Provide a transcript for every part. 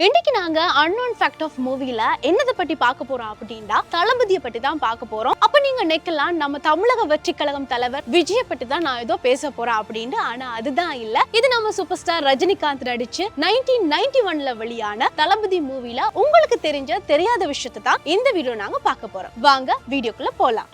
இன்னைக்கு நாங்க unknown fact of மூவில என்னதை பத்தி பார்க்க போறோம் அப்படின்னா தளபதியை பத்தி தான் பார்க்க போறோம். அப்ப நீங்க நினைக்கலாம் நம்ம தமிழக வெற்றி கழகம் தலைவர் விஜயை பத்தி தான் நான் ஏதோ பேச போறேன் அப்படின்னு. ஆனா அதுதான் இல்ல. இது நம்ம சூப்பர் ஸ்டார் ரஜினிகாந்த் நடிச்சு 1991ல வெளியான தளபதி மூவில உங்களுக்கு தெரியாத விஷயத்தை தான் இந்த வீடியோ நாங்க பார்க்க போறோம். வாங்க வீடியோக்குள்ள போலாம்.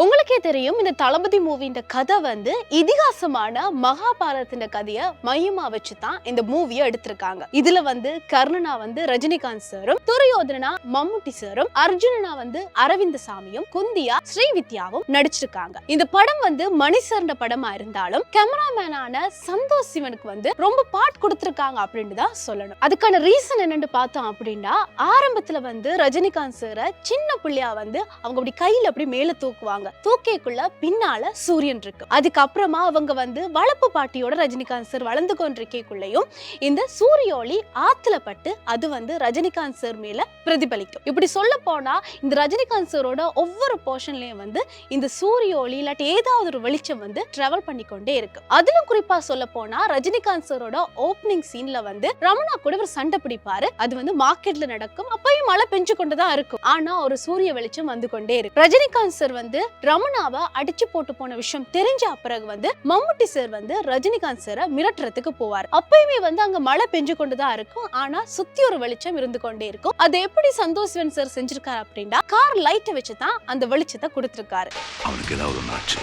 உங்களுக்கே தெரியும், இந்த தளபதி மூவியின் கதை வந்து இதிகாசமான மகாபாரதத்தின் கதையை மையமா வச்சுதான் இந்த மூவியை எடுத்திருக்காங்க. இதுல வந்து கர்ணனா வந்து ரஜினிகாந்த் சாரும், துரியோதனா மம்முட்டி சாரும், அர்ஜுனனா வந்து அரவிந்த சாமியும், குந்தியா ஸ்ரீவித்யாவும் நடிச்சிருக்காங்க. இந்த படம் வந்து மணி சார்ந்த படமா இருந்தாலும் கேமராமேனான சந்தோஷ் சிவனுக்கு வந்து ரொம்ப பாட் கொடுத்திருக்காங்க அப்படின்னு தான் சொல்லணும். அதுக்கான ரீசன் என்னன்னு பார்த்தோம் அப்படின்னா, ஆரம்பத்துல வந்து ரஜினிகாந்த் சார சின்ன பிள்ளையா வந்து அவங்க அப்படி கையில அப்படி மேல தூக்குவாங்க. தூக்கைக்குள்ள பின்னால சூரியன் இருக்கு. அதுக்கப்புறமா அவங்க வந்து வளப்பு பாட்டியோட ரஜினிகாந்த் சார் வளர்ந்து கொண்டிருக்கைக்குள்ளேயும் இந்த சூரிய ஒளி ஆத்துல பட்டு அது வந்து ரஜினிகாந்த் சார் மேல பிரதிபலிக்கும். இப்படி சொல்ல போனா இந்த ரஜினிகாந்த் சாரோட ஒவ்வொரு போர்ஷன்லயும் வந்து இந்த சூரிய ஒளி இல்லாட்டி ஏதாவது ஒரு வெளிச்சம் வந்து டிராவல் பண்ணிக்கொண்டே இருக்கு. அதிலும் குறிப்பா சொல்ல போனா ரஜினிகாந்த் சாரோட ஓப்பனிங் சீன்ல வந்து ரமணா கூட ஒரு சண்டை பிடிப்பாரு. அது வந்து மார்க்கெட்ல நடக்கும். அப்பயும் மழை பெஞ்சு கொண்டுதான் இருக்கும். ஆனா ஒரு சூரிய வெளிச்சம் வந்து கொண்டே இருக்கு. ரஜினிகாந்த் சார் வந்து ரமணாவை அடிச்சு போட்டு போன விஷயம் தெரிஞ்ச பிறகு வந்து மம்முட்டி சார் வந்து ரஜினிகாந்த் சாரை மிரட்டுறதுக்கு போவார். அப்பயுமே வந்து அங்க மழை பெஞ்சு கொண்டுதான் இருக்கும். ஆனா சுத்தி ஒரு வெளிச்சம் இருந்து கொண்டே இருக்கும். அது எப்படி சந்தோஷ் சிவன் சார் செஞ்சிருக்காரு அப்படின்னா, கார் லைட்டை வச்சுதான் அந்த வெளிச்சத்தை கொடுத்திருக்காரு. அவனுக்கு ஏதாவது ஒன்று ஆச்சு,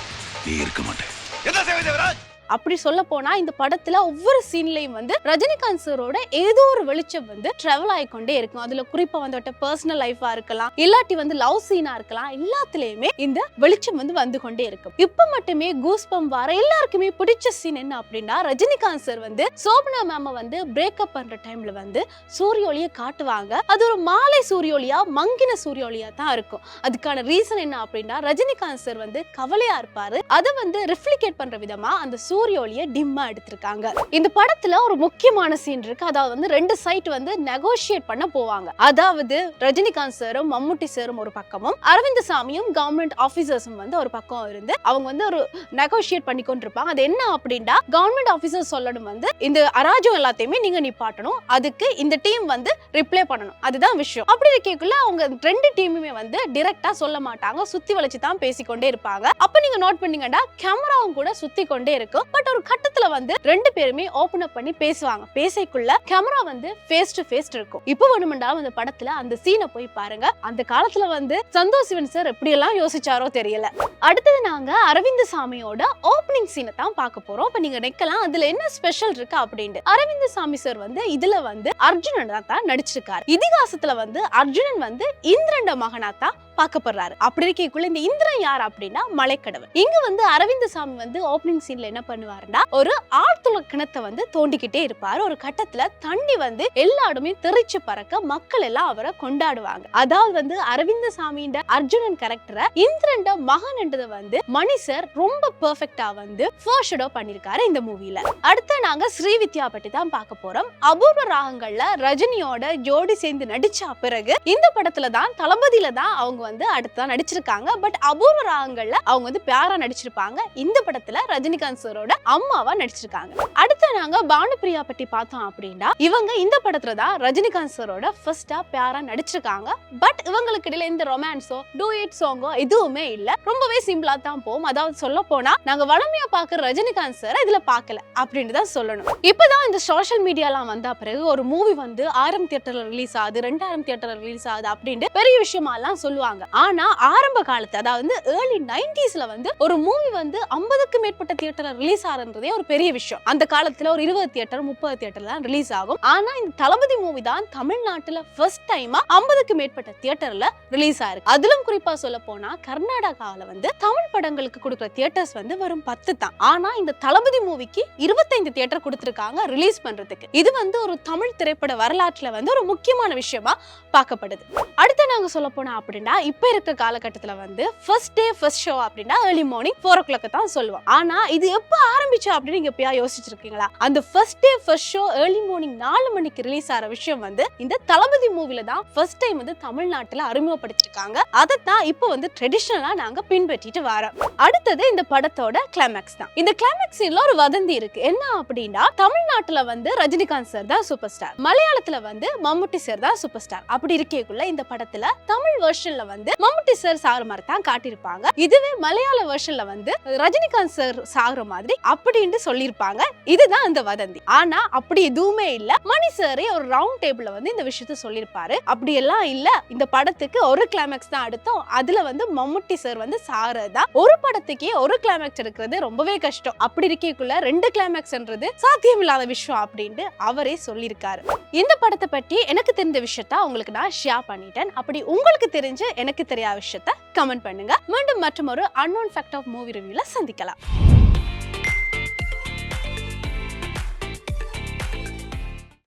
நீ இருக்க மாட்டேன். அப்படி சொல்ல போனா இந்த படத்துல ஒவ்வொரு சீன்லயும் வந்து ரஜினிகாந்த் சாரோட ஏதோ ஒரு வெளிச்சம் வந்து டிராவல் ஆகிக்கொண்டே இருக்கும். அதுல குறிப்பா வந்து பர்சனல் லைஃபா இருக்கலாம், இல்லாட்டி வந்து லவ் சீனா இருக்கலாம், எல்லாத்துலயுமே இந்த வெளிச்சம் வந்து கொண்டே இருக்கும். இப்ப மட்டுமே கூஸ்பம் வர எல்லாருக்குமே பிடிச்ச சீன் என்ன அப்படின்னா, ரஜினிகாந்த் சார் வந்து சோபனா மேம வந்து பிரேக்கப் பண்ற டைம்ல வந்து சூரிய ஒளியை காட்டுவாங்க. அது ஒரு மாலை சூரிய ஒளியா மங்கின சூரிய ஒளியா தான் இருக்கும். அதுக்கான ரீசன் என்ன அப்படின்னா, ரஜினிகாந்த் சார் வந்து கவலையா இருப்பாரு. அதை வந்து ரிஃப்ளிகேட் பண்ற விதமா அந்த சூரிய ஒளியை டிம்மா எடுத்திருக்காங்க. இந்த படத்துல ஒரு முக்கியமான சீன் இருக்கு. அதாவது வந்து ரெண்டு சைட் வந்து நெகோஷியேட் பண்ண போவாங்க. அதாவது ரஜினிகாந்த் சாரும் மம்முட்டி சாரும் ஒரு பக்கமும், அரவிந்த சாமியும் கவர்மெண்ட் ஆபீசர்ஸும் வந்து ஒரு பக்கம் இருந்து அவங்க வந்து ஒரு நெகோஷியேட் பண்ணி கொண்டிருப்பாங்க. அது என்ன அப்படின்னா, கவர்மெண்ட் ஆபீசர் சொல்லணும் வந்து இந்த அராஜகம் எல்லாத்தையுமே நீங்க நிப்பாட்டணும், அதுக்கு இந்த டீம் வந்து ரிப்ளை பண்ணணும், அதுதான் விஷயம். அப்படி இருக்கக்குள்ள அவங்க ரெண்டு டீமுமே வந்து டைரக்டா சொல்ல மாட்டாங்க, சுத்தி வளைச்சு தான் பேசிக்கொண்டே இருப்பாங்க. அப்ப நீங்க நோட் பண்ணீங்கன்னா கேமராவும் கூட சுத்தி கொண்டே இருக்கும். பட் ஒரு கட்டத்துல வந்து ரெண்டு பேருமே ஓபன் அப் பண்ணி பேசுவாங்க. பேசைக்குள்ள கேமரா வந்து ஃபேஸ் டு ஃபேஸ் இருக்கும். இப்போ வேணுமென்றாலும் அந்த படத்துல அந்த சீனை போய் பாருங்க. அந்த காலத்துல வந்து சந்தோஷ் சிவன் சார் எப்படி எல்லாம் யோசிச்சாரோ தெரியல. அடுத்தது நாங்க அரவிந்த சாமியோட ஓப்பனிங் சீனை தான் பார்க்க போறோம். இப்ப நீங்க நிக்கலாம் அதுல என்ன ஸ்பெஷல் இருக்கு அப்படின்ட்டு. அரவிந்த சாமி சார் வந்து இதுல வந்து அர்ஜுனன் தான் நடிச்சிருக்காரு. இதிகாசத்துல வந்து அர்ஜுனன் வந்து இந்திரண்ட மகனா தான் பார்க்கப்படுறாரு. அப்படி இருக்கக்குள்ள இந்த இந்திரன் யார் அப்படின்னா மலைக்கடவுள். இங்க வந்து அரவிந்த சாமி வந்து ஓப்பனிங் சீன்ல என்ன பண்ணுவாருன்னா, ஒரு ஆழ்துளை கிணத்தை வந்து தோண்டிக்கிட்டே இருப்பாரு. ஒரு கட்டத்துல தண்ணி வந்து எல்லா இடமே தெரிச்சு பறக்க மக்கள் எல்லாம் அவரை கொண்டாடுவாங்க. அதாவது வந்து அரவிந்த சாமியின் அர்ஜுனன் கேரக்டரை இந்திரண்ட மகன் என்றதை வந்து மணி சார் ரொம்ப பெர்ஃபெக்ட்டா வந்து ஃபோர்ஷடோ பண்ணிருக்காரு இந்த மூவில. அடுத்து நாங்க ஸ்ரீவித்யா பத்தி தான் பார்க்க போறோம். அபூர்வ ராகங்கள்ல ரஜினியோட ஜோடி சேர்ந்து நடிச்ச பிறகு இந்த படத்துல தான் தளபதியில தான் அவங்க வந்து அடுத்ததான் நடிச்சிருக்காங்க. பட் அபூர்வ ராகங்கள்ல அவங்க வந்து பேரா நடிச்சிருப்பாங்க. இந்த படத்துல ரஜினிகாந்த் சாரோட அம்மாவா நடிச்சிருக்காங்க. அடுத்து நாங்க பானுப்பிரியா பத்தி பார்த்தோம் அப்படின்னா, இவங்க இந்த படத்துல தான் ரஜினிகாந்த் சாரோட ஃபர்ஸ்டா பேரா நடிச்சிருக்காங்க. பட் இவங்களுக்கு இடையில இந்த ரொமான்ஸோ டூயட் சாங்கோ எதுவுமே இல்ல. ரொம்பவே சிம்பிளா தான் போகும். அதாவது சொல்ல போனா நாங்க வளமையா பாக்குற ரஜினிகாந்த் சார் இதுல பாக்கல அப்படின்னு தான் சொல்லணும். இப்பதான் இந்த சோஷியல் மீடியாலாம் வந்த பிறகு ஒரு மூவி வந்து 1000 தியேட்டர்ல ரிலீஸ் ஆகுது, 2000 தியேட்டர்ல ரிலீஸ் ஆகுது அப்படின்னு பெரிய விஷயமா எல்லாம் சொல்லுவாங்க. ஆனா ஆரம்ப காலத்து அதாவது ஏர்லி 90ஸ்ல வந்து ஒரு மூவி வந்து 50க்கு மேற்பட்ட தியேட்டர்ல ரிலீஸ் ஆகுறதே ஒரு பெரிய விஷயம். அந்த காலத்துல ஒரு 20 தியேட்டர் 30 தியேட்டர்ல தான் ரிலீஸ் ஆகும். ஆனா இந்த தளபதி மூவி தான் தமிழ்நாட்டுல ஃபர்ஸ்ட் டைமா 50க்கு மேற்பட்ட தியேட்டர்ல ரிலீஸ் ஆயிருக்கு. அதிலும் குறிப்பா சொல்ல போனா கர்நாடகாவில வந்து தமிழ் படங்களுக்கு கொடுக்குற தியேட்டர்ஸ் வந்து வெறும் 10 தான். ஆனா இந்த தளபதி மூவிக்கு 25 தியேட்டர் கொடுத்திருக்காங்க ரிலீஸ் பண்றதுக்கு. இது வந்து ஒரு தமிழ் திரைப்பட வரலாற்றுல வந்து ஒரு முக்கியமான விஷயமா பார்க்கப்படுது. அடுத்து நாங்க சொல்ல போனா அப்படின்னா, இப்ப இருக்க காலகட்டத்துல வந்து ஃபர்ஸ்ட் டே ஃபர்ஸ்ட் ஷோ அப்படின்னா ஏர்லி மார்னிங் 4 o'clock தான் சொல்லுவோம். ஆனா இது எப்ப ஆரம்பிச்சு அப்படின்னு நீங்க எப்பயா யோசிச்சிருக்கீங்களா? அந்த first day first show early morning 4 மணிக்கு ரிலீஸ் ஆற விஷயம் வந்து இந்த தளபதி மூவில தான் ஃபர்ஸ்ட் டைம் வந்து தமிழ்நாட்டுல அறிமுகப்படுத்திருக்காங்க. அதைத்தான் இப்போ வந்து ட்ரெடிஷனலா நாங்க பின்பற்றிட்டு வரோம். அடுத்தது இந்த படத்தோட கிளைமேக்ஸ் தான். இந்த கிளைமேக்ஸ்ல ஒரு வதந்தி இருக்கு. என்ன அப்படின்னா தமிழ்நாட்டுல வந்து ரஜினிகாந்த் சார் தான் சூப்பர் ஸ்டார், மலையாளத்துல வந்து மம்முட்டி சார் தான் சூப்பர் ஸ்டார். அப்படி இருக்கேக்குள்ள இந்த படத்துல தமிழ் வெர்ஷன்ல வந்து மம்முட்டி சார் சாகுற மாதிரி தான் காட்டியிருப்பாங்க. இதுவே மலையாள வெர்ஷன்ல வந்து ரஜினிகாந்த் சார் சாகுற மாதிரி அப்படின்னு சொல்லியிருப்பாங்க. இதுதான் அந்த வதந்தி. ஆனா அப்படி எதுவுமே இல்ல. மணி சாரே ஒரு ரவுண்ட் டேபிள்ல வந்து இந்த விஷயத்த சொல்லியிருப்பாரு. அப்படி எல்லாம் இல்ல, இந்த படத்துக்கு ஒரு கிளைமேக்ஸ் தான் அடுத்தோம். அதுல வந்து மம்முட்டி சார் வந்து சாகுறதா. ஒரு படத்துக்கே ஒரு கிளைமேக்ஸ் எடுக்கிறது ரொம்பவே கஷ்டம். அப்படி இருக்கேக்குள்ள 2 கிளைமேக்ஸ்ன்றது சாத்தியமில்லாத விஷயம் அப்படின்னு அவரே சொல்லியிருக்காரு. இந்த படத்தை பற்றி எனக்கு தெரிஞ்ச விஷயத்த உங்களுக்கு நான் ஷேர் பண்ணிட்டேன். அப்படி உங்களுக்கு தெரிஞ்ச எனக்கு தெரியாத விஷயத்த கமெண்ட் பண்ணுங்க. மீண்டும் மற்றும் ஒரு அன்னோன் ஃபேக்ட் ஆஃப் மூவி ரிவ்யூல சந்திக்கலாம்.